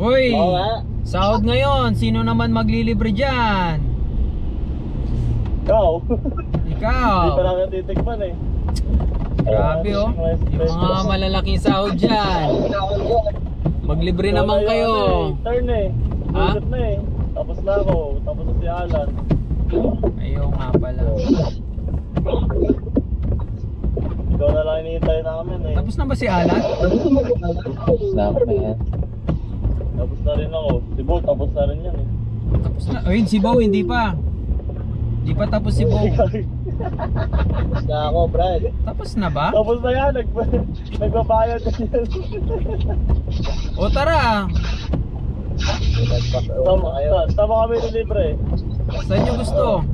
Uy, sahod ngayon. Sino naman maglilibre dyan? Ikaw. Ikaw. Hindi pa namin titikman eh. Grabe oh. Yung mga malalaking sahod dyan. Maglibre naman kayo. Turn eh. Ha? Buset na eh. Tapos na ako. Tapos na si Alan. Ayaw nga pala. Ikaw na lang hinihintay namin eh. Tapos na ba si Alan? Tapos na ako na yan. Tapos na rin ako. Si Bo, tapos na rin yan eh. Tapos na. Ayun, si Bo, hindi pa. Hindi pa tapos si Bo. Tapos na ako, Brad. Tapos na ba? Tapos na yan. Nagbabayad na yan. O tara. Tama kami ni libre. Saan nyo gusto?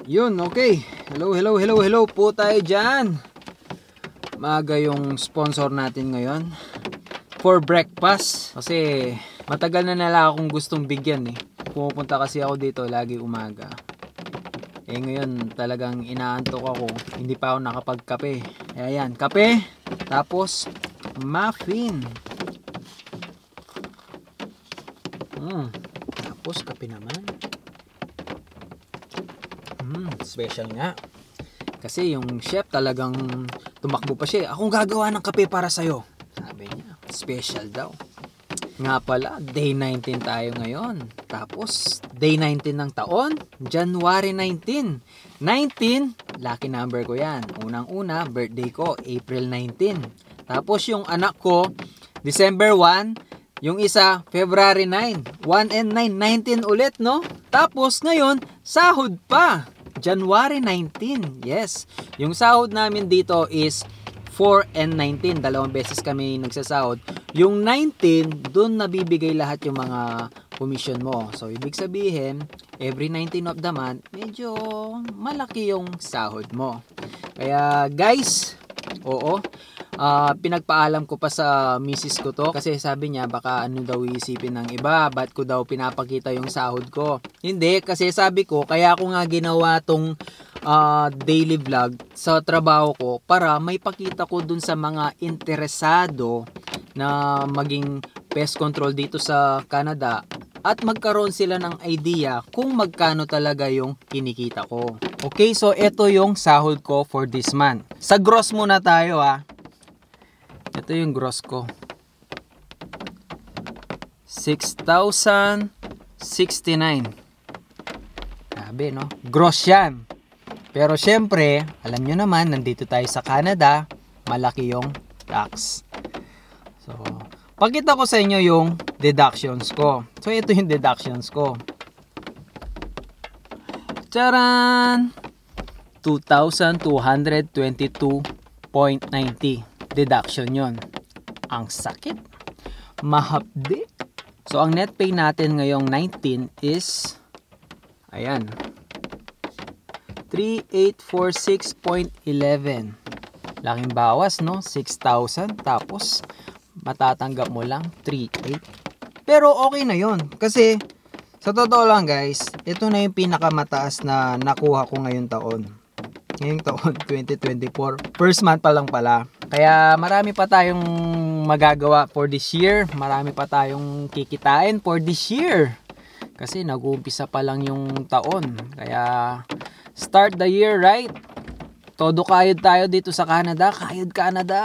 Yun, okay. Hello po tayo dyan. Maaga yung sponsor natin ngayon for breakfast. Kasi matagal na nila akong gustong bigyan eh. Pumupunta kasi ako dito lagi umaga. Eh ngayon talagang inaantok ako. Hindi pa ako nakapagkape. Kaya yan, kape. Tapos muffin. Tapos kape naman. Special nga. Kasi yung chef talagang tumakbo pa siya. Akong gagawa ng kape para sa'yo. Sabi niya, special daw. Nga pala, day 19 tayo ngayon. Tapos, day 19 ng taon, January 19. 19, lucky number ko yan. Unang-una, birthday ko, April 19. Tapos yung anak ko, December 1. Yung isa, February 9. 1 and 9, 19 ulit, no? Tapos ngayon, sahod pa. January 19. Yes. Yung sahod namin dito is 4 and 19. Dalawang beses kami nagsasahod. Yung 19, dun nabibigay lahat yung mga commission mo. So, ibig sabihin, every 19 of the month, medyo malaki yung sahod mo. Kaya, guys, oo, pinagpaalam ko pa sa misis ko to kasi sabi niya baka ano daw iisipin ng iba, ba't ko daw pinapakita yung sahod ko. Hindi, kasi sabi ko kaya ako nga ginawa tong daily vlog sa trabaho ko para may pakita ko dun sa mga interesado na maging pest control dito sa Canada at magkaroon sila ng idea kung magkano talaga yung kinikita ko. Okay, so ito yung sahod ko for this month. Sa gross muna tayo Ito yung gross ko. 6,069. Grabe, no? Gross yan. Pero syempre, alam nyo naman, nandito tayo sa Canada, malaki yung tax. So, pakita ko sa inyo yung deductions ko. So, ito yung deductions ko. Charan! 2,222.90 deduction yon. Ang sakit. Mahapdi. So, ang net pay natin ngayong 19 is, ayan, 3,846.11. Laking bawas, no? 6,000. Tapos, matatanggap mo lang 3,800. Pero, okay na yon. Kasi, sa totoo lang, guys, ito na yung pinakamataas na nakuha ko ngayong taon. Ngayong taon, 2024. First month pa lang pala. Kaya marami pa tayong magagawa for this year. Marami pa tayong kikitain for this year. Kasi nag-uumpisa pa lang yung taon. Kaya start the year right. Todo kayod tayo dito sa Canada. Kayod Canada.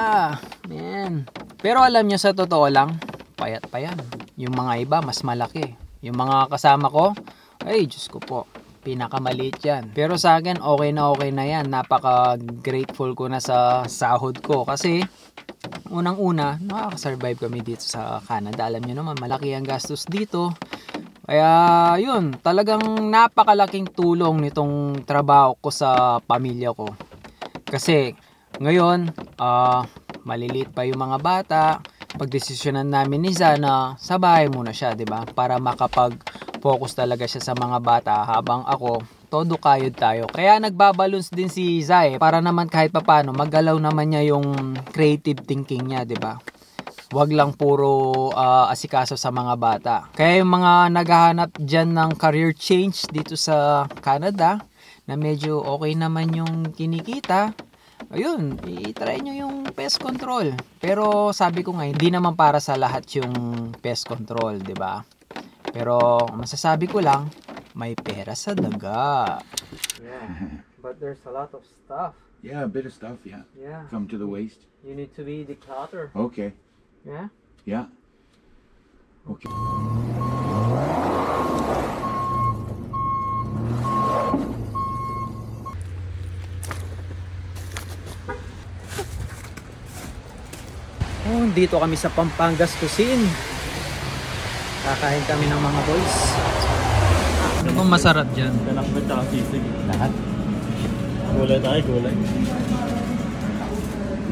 Man. Pero alam nyo sa totoo lang, payat pa yan. Yung mga iba mas malaki. Yung mga kasama ko, ay Diyos ko po, pinakamaliit yan. Pero sa akin, okay na yan. Napaka-grateful ko na sa sahod ko. Kasi, unang-una, nakaka-survive kami dito sa Canada. Alam nyo naman, malaki ang gastos dito. Kaya, yun, talagang napakalaking tulong nitong trabaho ko sa pamilya ko. Kasi, ngayon, maliliit pa yung mga bata. Pagdesisyonan namin ni Zana, sa bahay muna siya, 'di ba? Para makapag-focus talaga siya sa mga bata habang ako, todo kayod tayo. Kaya nagbabalance din si Zai para naman kahit papaano magalaw naman niya yung creative thinking niya, 'di ba? Wag lang puro asikaso sa mga bata. Kaya yung mga naghahanap diyan ng career change dito sa Canada na medyo okay naman yung kinikita, ayun, i-try nyo yung pest control. Pero sabi ko nga, hindi naman para sa lahat yung pest control, di ba? Pero masasabi ko lang, may pera sa daga. Yeah, but there's a lot of stuff. Yeah, a bit of stuff, yeah. Yeah. Come to the waist. You need to be declutter. Okay. Yeah? Yeah. Okay. Oh, dito kami sa Pampangas Cuisine. Kakain kami ng mga boys. Ano bang masarap dyan? Kanakbet tsaka sisig. Lahat. Gulay tayo, gulay.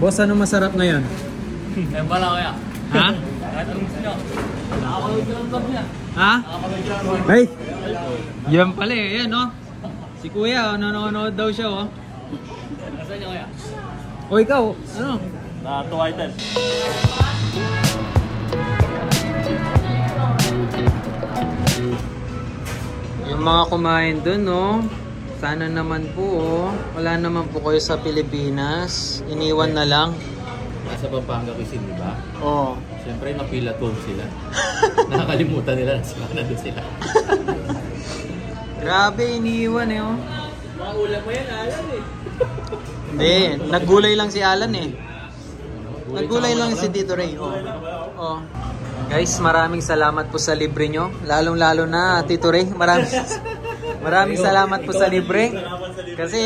Boss, ano masarap ngayon? Yan pala kaya. Ha? Kahit anong gusto nyo. Nakakaload ka ng top niya. Ha? Nakakaload ka ng Hey! Yan pala eh, yan oh. Si kuya, nanonood daw siya oh. Nasaan niya kaya? O ikaw, ano? Na 2 items. Yung mga kumain dun oh. Sana naman po oh. Wala naman po kayo sa Pilipinas. Iniwan na lang. Nasa Pampanga Cuisine, di ba? Oh. Siyempre, napila tour sila. Nakakalimutan nila na nandun sila. Grabe, iniwan eh oh. Mga ulam mo yan, alam eh. Hindi, naggulay lang si Alan eh. Naggulay lang si Tito Ray. Oh. Oh. Guys, maraming salamat po sa libre nyo. Lalong-lalo na Tito Ray. Maraming salamat po sa libre. Kasi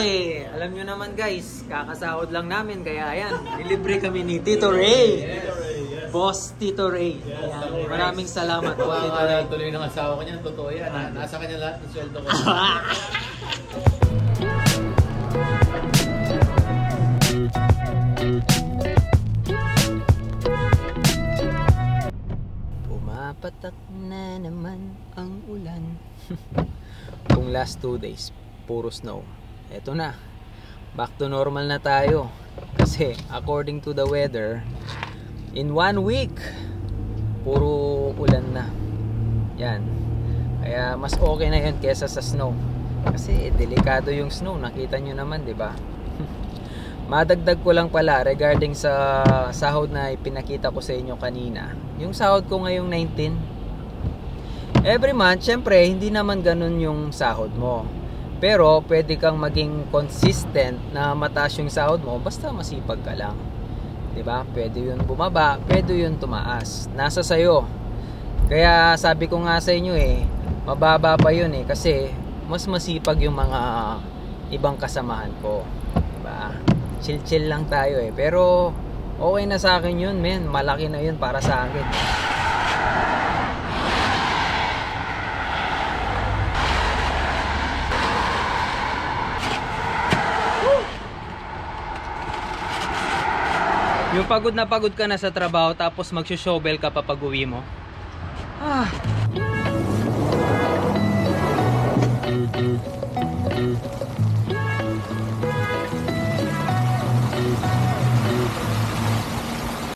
alam nyo naman guys, kakasahod lang namin. Kaya ayan, nilibre kami ni Tito Ray. Boss Tito Ray. Ayan, maraming salamat po Tito Ray. Tuloy ng asawa ko niyan, totoo yan. Nasa kanya lahat ng sweldo ko. Pumapatak na naman ang ulan. Kung last 2 days, puro snow. Eto na. Back to normal na tayo. Kasi according to the weather, in 1 week, puro ulan na. Yan. Kaya mas okay na yun kesa sa snow. Kasi delikado yung snow. Nakita nyo naman, di ba? Madagdag ko lang pala regarding sa sahod na ipinakita ko sa inyo kanina. Yung sahod ko ngayong 19. Every month, syempre, hindi naman ganun yung sahod mo. Pero, pwede kang maging consistent na mataas yung sahod mo basta masipag ka lang. Diba? Pwede yun bumaba, pwede yun tumaas. Nasa sayo. Kaya sabi ko nga sa inyo mababa pa yun kasi mas masipag yung mga ibang kasamahan ko. Diba? Chill-chill lang tayo Pero, okay na sa akin yun, men. Malaki na yun para sa akin. Yung pagod na pagod ka na sa trabaho tapos magsushovel ka pa pag uwi mo.